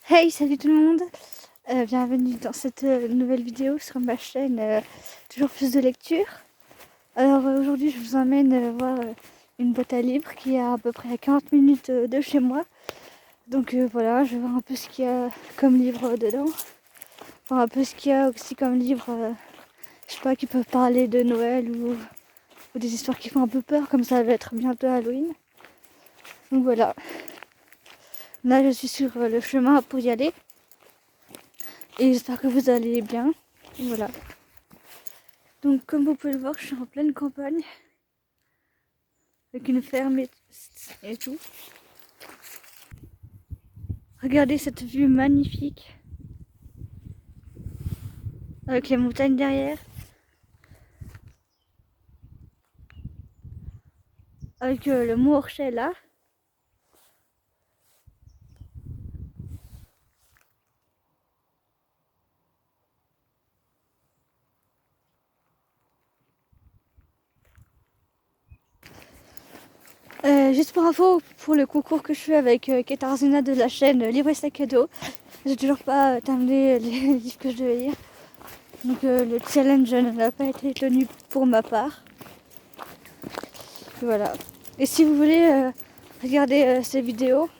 Hey, salut tout le monde. Bienvenue dans cette nouvelle vidéo sur ma chaîne Toujours plus de lecture. Alors aujourd'hui je vous emmène voir une boîte à livres qui est à peu près à 40 minutes de chez moi. Donc voilà, je vais voir un peu ce qu'il y a comme livre dedans. Voir un peu ce qu'il y a aussi comme livre, je sais pas, qui peuvent parler de Noël ou des histoires qui font un peu peur, comme ça va être bientôt Halloween. Donc voilà. Là je suis sur le chemin pour y aller. Et j'espère que vous allez bien. Et voilà. Donc comme vous pouvez le voir, je suis en pleine campagne. Avec une ferme et tout. Regardez cette vue magnifique. Avec les montagnes derrière. Avec le mont Orchet là. Juste pour info, pour le concours que je fais avec Ketarzuna de la chaîne Livre et Sac à dos, j'ai toujours pas terminé les livres que je devais lire. Donc le challenge n'a pas été tenu pour ma part. Voilà. Et si vous voulez regarder ces vidéos,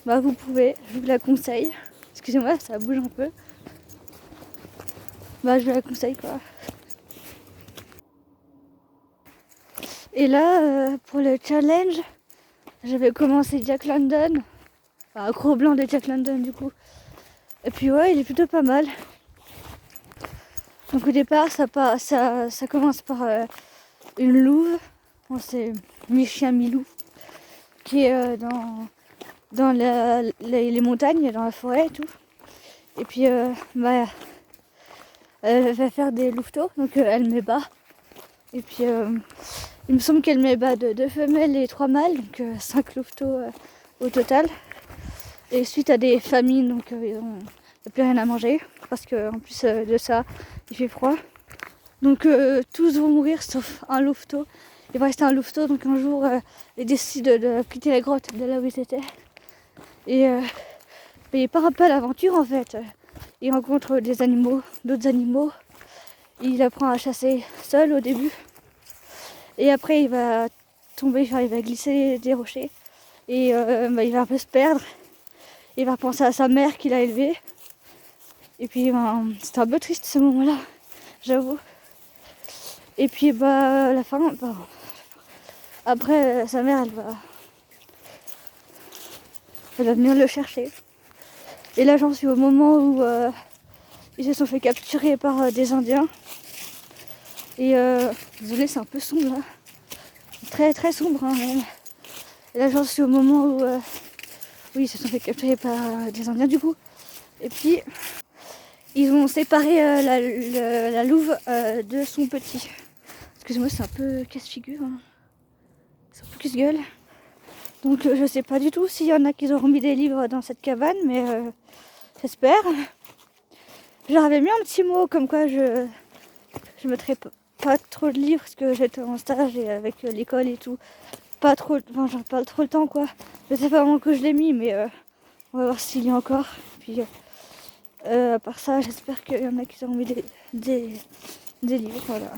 bah vous pouvez, je vous la conseille. Excusez-moi, ça bouge un peu. Bah je vous la conseille quoi. Et là, pour le challenge, j'avais commencé Jack London. Enfin, un gros blanc de Jack London du coup. Et puis ouais, il est plutôt pas mal. Donc au départ, ça commence par une louve. Bon, c'est mi-chien, mi-loup. Qui est dans les montagnes, dans la forêt et tout. Et puis bah, elle va faire des louveteaux. Donc elle met bas. Et puis il me semble qu'elle met bas de 2 femelles et 3 mâles. Donc 5 louveteaux au total. Et suite à des famines, donc il n'y a plus rien à manger. Parce qu'en plus de ça, il fait froid. Donc tous vont mourir sauf un louveteau. Il va rester un louveteau, donc un jour il décide de quitter la grotte de là où il était. Et il part un peu à l'aventure en fait. Il rencontre des animaux, d'autres animaux. Il apprend à chasser seul au début. Et après il va tomber, enfin, il va glisser des rochers. Et il va un peu se perdre. Il va penser à sa mère qu'il a élevée. Et puis c'était un peu triste ce moment-là, j'avoue. Et puis bah à la fin, bah, après sa mère elle va venir le chercher. Et là j'en suis au moment où ils se sont fait capturer par des Indiens. Et désolé, c'est un peu sombre là. Très très sombre hein, même. Et là j'en suis au moment où oui, ils se sont fait capturer par des Indiens du coup. Et puis ils ont séparé la louve de son petit. Excusez-moi, c'est un peu casse-figure. Hein. C'est un peu casse-gueule. Donc je sais pas du tout s'il y en a qui auront mis des livres dans cette cabane, mais j'espère. J'avais mis un petit mot comme quoi je mettrais pas trop de livres parce que j'étais en stage et avec l'école et tout. Pas trop, enfin j'aurais pas trop le temps quoi. Je sais pas vraiment que je l'ai mis, mais on va voir s'il y a encore. Puis à part ça, j'espère qu'il y en a qui auront mis des livres, voilà.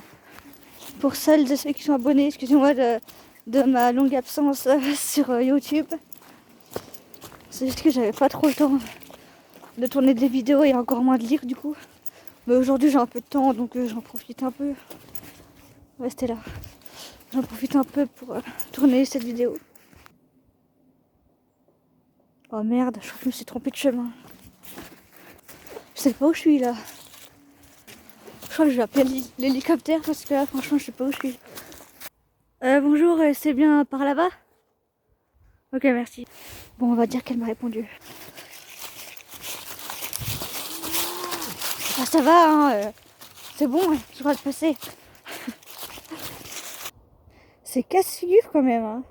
Pour celles et ceux qui sont abonnés, excusez-moi de ma longue absence sur YouTube. C'est juste que j'avais pas trop le temps de tourner des vidéos et encore moins de lire du coup. Mais aujourd'hui j'ai un peu de temps donc j'en profite un peu. Restez là. J'en profite un peu pour tourner cette vidéo. Oh merde, je crois que je me suis trompée de chemin. Je sais pas où je suis là. Je crois que je vais appeler l'hélicoptère parce que là franchement je sais pas où je suis. Bonjour, c'est bien par là-bas? Ok, merci. Bon, on va dire qu'elle m'a répondu. Ah, ça va, hein, c'est bon, hein, je dois le passer. C'est casse-figure quand même. Hein.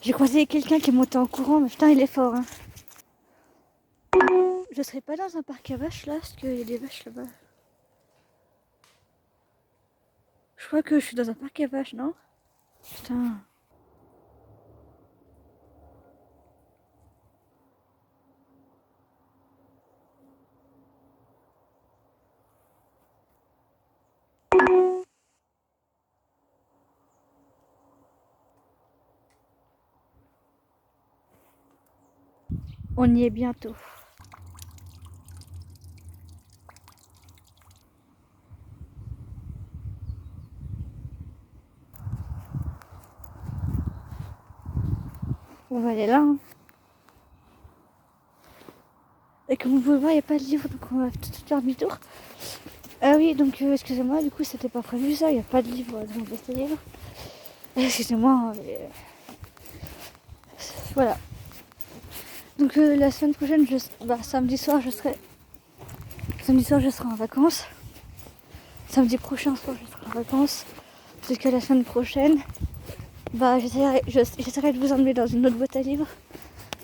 J'ai croisé quelqu'un qui est monté en courant, mais putain, il est fort. Hein. Je serais pas dans un parc à vaches là, parce qu'il y a des vaches là-bas. Je crois que je suis dans un parc à vaches, non? Putain. On y est bientôt. On va aller là. Hein. Et comme vous pouvez voir, il n'y a pas de livre, donc on va tout de suite faire demi-tour. Ah oui, donc excusez-moi, du coup, c'était pas prévu ça, il n'y a pas de livre dans mon boîte à livres. Excusez-moi, hein, mais... Voilà. Donc la semaine prochaine, samedi soir, je serai en vacances. Samedi prochain soir, je serai en vacances. Jusqu'à la semaine prochaine, j'essaierai de vous emmener dans une autre boîte à livres.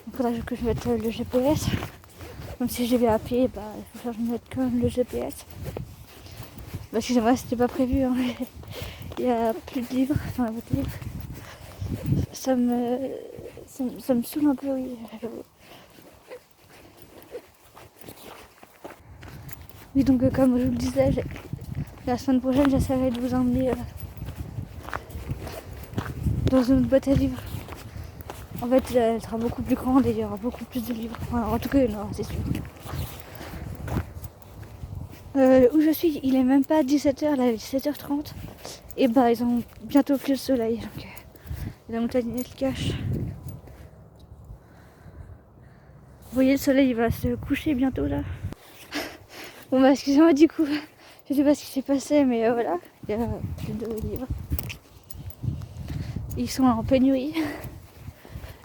Il faudra que je mette le GPS. Même si je vais à pied, il faut que je mette quand même le GPS. Excusez-moi, c'était pas prévu. Hein. Il y a plus de livres dans la boîte à livres. Ça me saoule un peu, oui. Oui, donc comme je vous le disais, la semaine prochaine, j'essaierai de vous emmener dans une autre boîte à livres. En fait, elle sera beaucoup plus grande et il y aura beaucoup plus de livres. Enfin, en tout cas, non, c'est sûr. Où je suis, il est même pas 17h, là, il est 17h30. Et ils ont bientôt pris le soleil. Donc, la montagne, elle cache. Vous voyez, le soleil, il va se coucher bientôt, là. Bon, excusez-moi, du coup, je sais pas ce qui s'est passé, mais voilà. Il y a plus de livres. Ils sont en pénurie.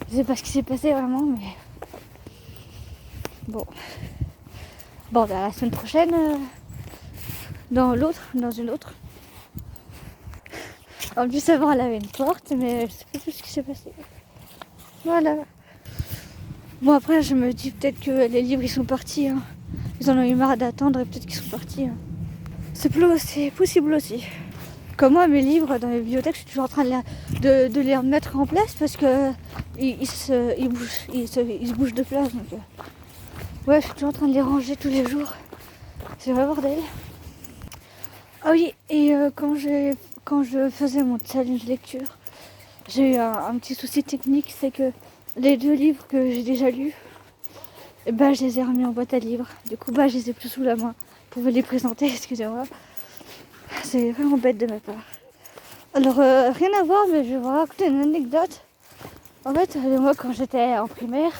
Je sais pas ce qui s'est passé vraiment, mais bon. Bon, la semaine prochaine, dans une autre. En plus, avant, elle avait une porte, mais je sais pas tout ce qui s'est passé. Voilà. Bon, après, je me dis peut-être que les livres, ils sont partis. Hein. Ils en ont eu marre d'attendre et peut-être qu'ils sont partis. Hein. C'est possible aussi. Comme moi, mes livres dans les bibliothèques, je suis toujours en train de les remettre en place parce que ils se bougent de place. Donc, ouais, je suis toujours en train de les ranger tous les jours. C'est vrai bordel. Ah oui, et quand je faisais mon challenge lecture, j'ai eu un petit souci technique, c'est que les 2 livres que j'ai déjà lus, je les ai remis en boîte à livres. Du coup, je les ai plus sous la main pour vous les présenter, excusez-moi. C'est vraiment bête de ma part. Alors, rien à voir, mais je vais vous raconter une anecdote. En fait, moi, quand j'étais en primaire,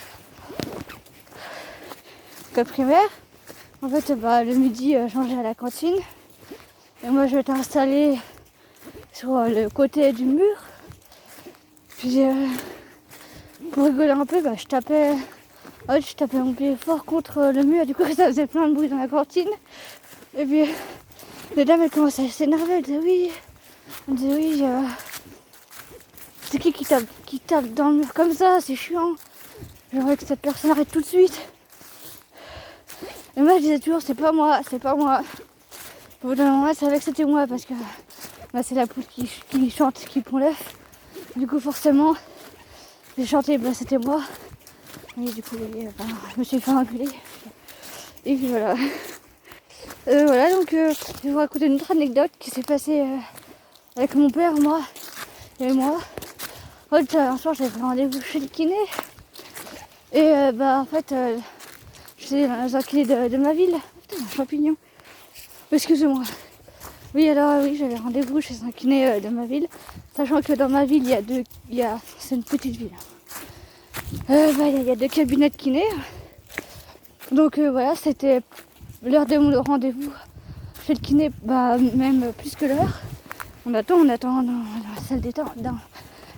en fait, le midi, je mangeais à la cantine. Et moi, je m'étais installée sur le côté du mur. Puis, pour rigoler un peu, je tapais mon pied fort contre le mur. Du coup, ça faisait plein de bruit dans la cantine. Et puis, les dames, elles commençaient à s'énerver. Elles disaient oui, c'est qui tape dans le mur comme ça, c'est chiant. J'aimerais que cette personne arrête tout de suite. Et moi, je disais toujours, c'est pas moi. Au bout d'un moment, je savais que c'était moi parce que c'est la poule qui chante, qui pond l'œuf. Du coup, forcément, j'ai chanté, c'était moi. Et du coup, je me suis fait engueuler. Et puis voilà. Voilà, donc je vais vous raconter une autre anecdote qui s'est passée avec mon père, moi et moi. En fait, un soir, j'avais rendez-vous chez le kiné. Et en fait, j'étais dans un kiné de ma ville. Putain, un champignon. Excusez-moi. Oui, alors oui, j'avais rendez-vous chez un kiné de ma ville. Sachant que dans ma ville, c'est une petite ville. Il y a 2 cabinets de kiné. Donc voilà, c'était l'heure de mon rendez-vous chez le kiné, même plus que l'heure. On attend dans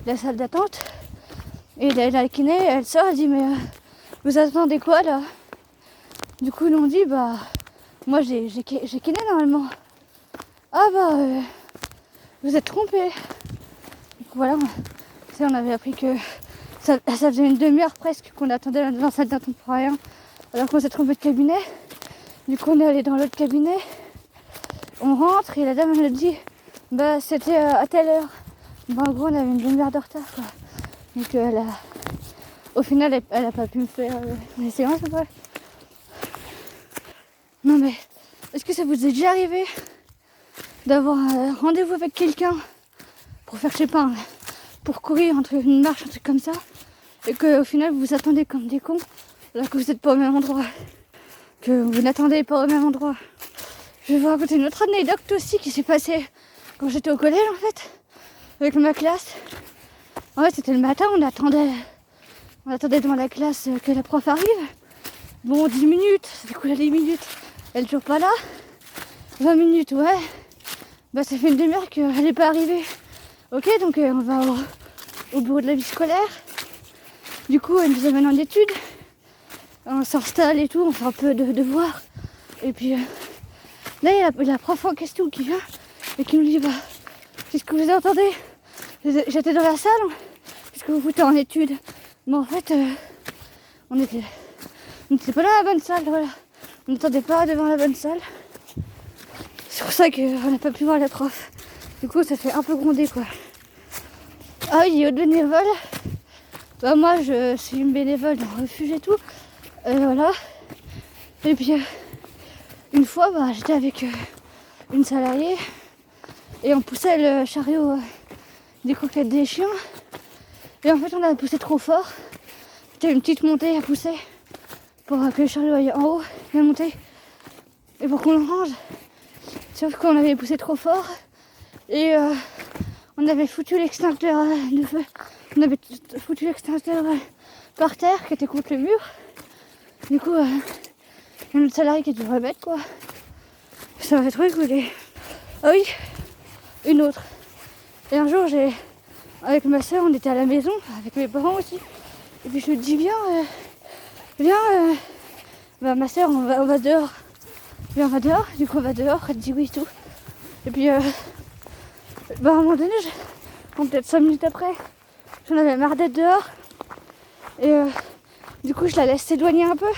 la salle d'attente. Et la kiné, elle sort, elle dit, mais vous attendez quoi là? Du coup, nous on dit, moi j'ai kiné normalement. Ah vous êtes trompés. Du coup, voilà, on avait appris que ça faisait une demi-heure presque qu'on attendait dans la salle d'attente pour rien. Alors qu'on s'est trompé de cabinet. Du coup, on est allé dans l'autre cabinet. On rentre et la dame elle dit, c'était à telle heure. En gros, on avait une demi-heure de retard, quoi. Donc au final, elle a pas pu me faire les séances, quoi. Non mais, est-ce que ça vous est déjà arrivé d'avoir un rendez-vous avec quelqu'un pour faire, je sais pas, pour courir entre une marche, un truc comme ça, et qu'au final, vous vous attendez comme des cons, là que vous n'êtes pas au même endroit, que vous n'attendez pas au même endroit. Je vais vous raconter une autre anecdote aussi qui s'est passée quand j'étais au collège en fait, avec ma classe. En fait c'était le matin, on attendait devant la classe que la prof arrive. Bon 10 minutes, ça fait quoi 10 minutes, elle est toujours pas là. 20 minutes, ouais. Bah ça fait une demi-heure qu'elle n'est pas arrivée. Ok, donc on va au bureau de la vie scolaire. Du coup elle nous amène en études. On s'installe et tout, on fait un peu de devoirs. Et puis là il y a la prof en question qui vient et qui nous dit bah qu'est-ce que vous entendez? J'étais dans la salle, qu'est-ce que vous foutez en études? Mais en fait on n'était pas dans la bonne salle, voilà. On n'attendait pas devant la bonne salle. C'est pour ça qu'on n'a pas pu voir la prof. Du coup, ça fait un peu gronder, quoi. Ah oui, autre bénévole. Bah, moi, je suis une bénévole dans le refuge et tout. Voilà. Et puis, une fois, bah, j'étais avec une salariée. Et on poussait le chariot des croquettes des chiens. Et en fait, on a poussé trop fort. C'était une petite montée à pousser pour que le chariot aille en haut, la montée. Et pour qu'on le range. Sauf qu'on avait poussé trop fort et on avait foutu l'extincteur de feu. On avait foutu l'extincteur par terre qui était contre le mur. Du coup, il y a notre salarié qui a dû le remettre quoi. Ça m'a trop rigolé. Ah oui, une autre. Et un jour, avec ma soeur, on était à la maison, avec mes parents aussi. Et puis je lui dis, viens, bah, ma soeur, on va dehors. Et on va dehors, du coup on va dehors, elle dit oui et tout. Et puis bah à un moment donné, peut-être 5 minutes après, j'en avais marre d'être dehors. Et du coup je la laisse s'éloigner un peu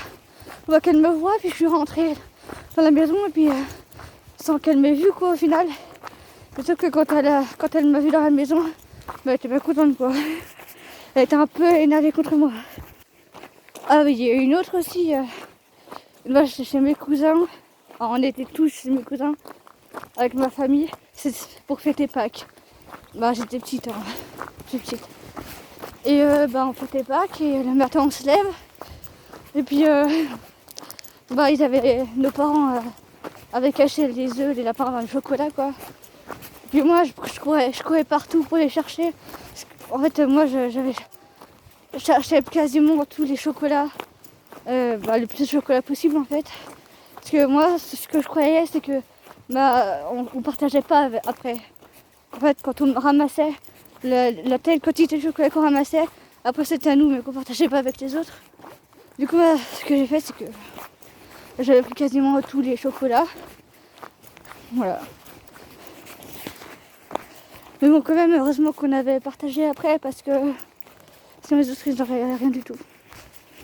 pour pas qu'elle me voie, puis je suis rentrée dans la maison et puis sans qu'elle m'ait vue quoi au final. Sauf que quand elle m'a vue dans la maison, bah, elle était pas contente quoi. Elle était un peu énervée contre moi. Ah oui, il y a une autre aussi. Moi j'étais chez mes cousins. Alors, on était tous chez mes cousins avec ma famille, c'est pour fêter Pâques. Bah j'étais petite, j'étais petite. Et bah on fêtait Pâques et le matin on se lève. Et puis bah nos parents avaient caché les œufs, les lapins dans le chocolat quoi. Et puis moi je courais partout pour les chercher. En fait moi je cherchais quasiment tous les chocolats, le plus de chocolat possible en fait. Parce que moi, ce que je croyais, c'est que on partageait pas après. En fait, quand on ramassait la telle quantité de chocolat qu'on ramassait, après c'était à nous, mais qu'on partageait pas avec les autres. Du coup, ce que j'ai fait, c'est que j'avais pris quasiment tous les chocolats. Voilà. Mais bon, quand même, heureusement qu'on avait partagé après, parce que sinon les autres, ils n'auraient rien du tout.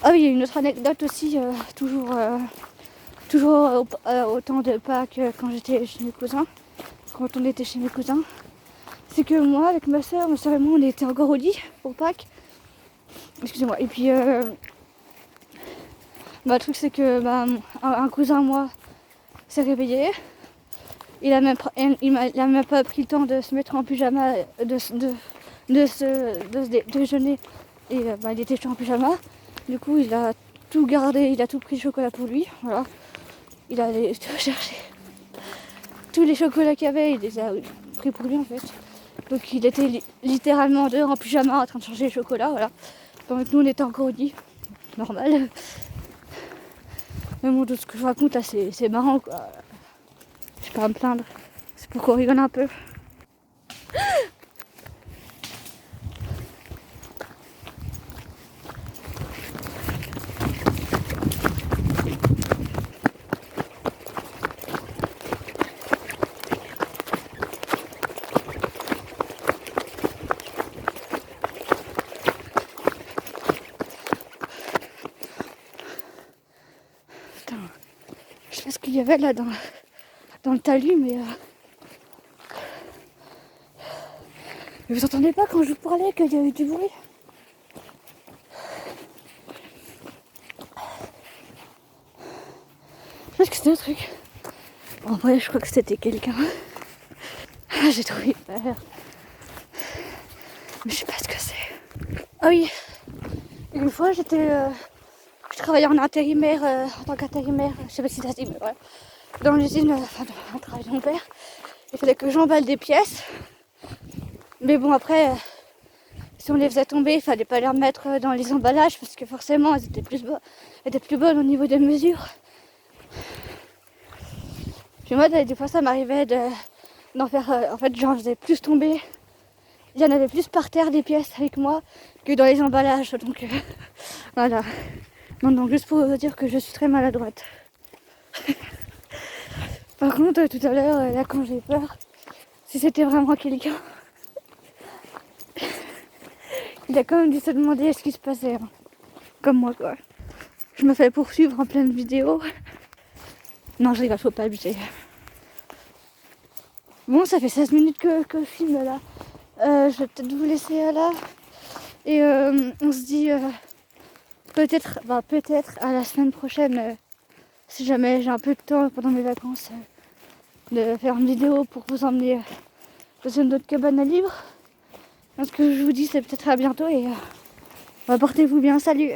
Ah oui, il y a une autre anecdote aussi, toujours au temps de Pâques quand j'étais chez mes cousins, quand on était chez mes cousins, c'est que moi avec ma soeur et moi on était encore au lit pour Pâques. Excusez-moi. Et puis le truc c'est que un cousin moi s'est réveillé. Il a même pas pris le temps de se mettre en pyjama, de se déjeuner et il était toujours en pyjama. Du coup il a tout gardé, il a tout pris le chocolat pour lui. Voilà. Il a allé chercher tous les chocolats qu'il y avait, il les a pris pour lui en fait. Donc il était littéralement dehors en pyjama en train de changer les chocolats, voilà. Pendant que nous on était encore au lit, normal. Mais bon, tout ce que je raconte là c'est marrant quoi. Je vais pas me plaindre, c'est pour qu'on rigole un peu. Je sais pas ce qu'il y avait là dans le talus, mais vous entendez pas quand je vous parlais qu'il y a eu du bruit? Je pense que c'était un truc. En vrai, je crois que c'était quelqu'un. J'ai trouvé peur. Mais je sais pas ce que c'est. Ah oui, une fois je travaillais en intérimaire, en tant qu'intérimaire, je sais pas si ça se dit, mais voilà, dans l'usine, enfin dans le travail de mon père. Il fallait que j'emballe des pièces. Mais bon, après, si on les faisait tomber, il fallait pas les remettre dans les emballages parce que forcément, elles étaient plus bonnes au niveau des mesures. Puis moi, des fois, ça m'arrivait d'en faire... en fait, j'en faisais plus tomber. Il y en avait plus par terre des pièces avec moi que dans les emballages. Donc, voilà. Non, donc, juste pour vous dire que je suis très maladroite. Par contre, tout à l'heure, là, quand j'ai peur, si c'était vraiment quelqu'un, il a quand même dû se demander ce qui se passait. Hein. Comme moi, quoi. Je me fais poursuivre en pleine vidéo. Non, je rigole, faut pas abuser. Bon, ça fait 16 minutes que je filme là. Je vais peut-être vous laisser là. Et on se dit peut-être à la semaine prochaine, si jamais j'ai un peu de temps pendant mes vacances, de faire une vidéo pour vous emmener dans une autre cabane à livres. Ce que je vous dis, c'est peut-être à bientôt et portez-vous bien. Salut!